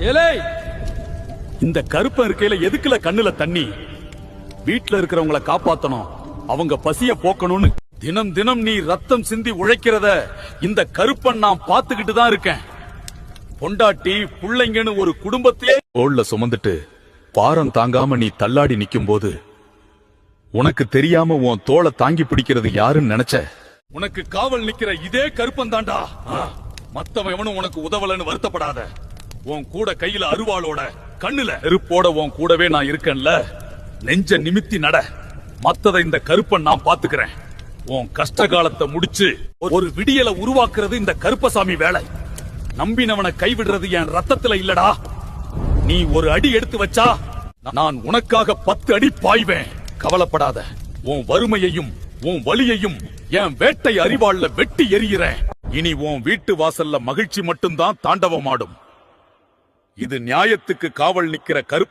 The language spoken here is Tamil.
ஏலே, இந்த கருப்பன் இருக்கையில எதுக்குல கண்ணுல தண்ணி? வீட்டுல இருக்கிறவங்கள காப்பாத்தணும், அவங்க பசிய போக்கணும்னு தினம் தினம் நீ ரத்தம் சிந்தி உழைக்கிறத இந்த கருப்பன் நான் பாத்துக்கிட்டு தான் இருக்கேன். பொண்டாட்டி புள்ளைங்கன்னு ஒரு குடும்பத்தையே தோள்ல சுமந்துட்டு பாரம் தாங்காம நீ தள்ளாடி நிக்கும் போது உனக்கு தெரியாம உன் தோளை தாங்கி பிடிக்கிறது யாருன்னு நினைச்ச? உனக்கு காவல் நிக்கிற இதே கருப்பன் தாண்டா. மத்தவன் எவனும் உனக்கு உதவலன்னு வருத்தப்படாத. உன் கூட கையில அருவாளோட கண்ணுல நெருப்போட உன் கூடவே நான் இருக்கேன்ல. நெஞ்ச நிமித்தி நட, மத்தத இந்த கருப்பன் நான் பாத்துக்கிறேன். உன் கஷ்ட காலத்தை முடிச்சு ஒரு விடியலை உருவாக்குறது இந்த கருப்பசாமி வேலை. நம்பினவனை கைவிடுறது என் ரத்தத்துல இல்லடா. நீ ஒரு அடி எடுத்து வச்சா நான் உனக்காக 10 அடி பாய்வேன். கவலைப்படாத. உன் வறுமையையும் உன் வலியையும் என் வேட்டை அறிவாள்ல வெட்டி எறிகிறேன். இனி உன் வீட்டு வாசல்ல மகிழ்ச்சி மட்டும்தான் தாண்டவமாடும். இது நியாயத்துக்கு காவல் நிக்கிற கருப்பு.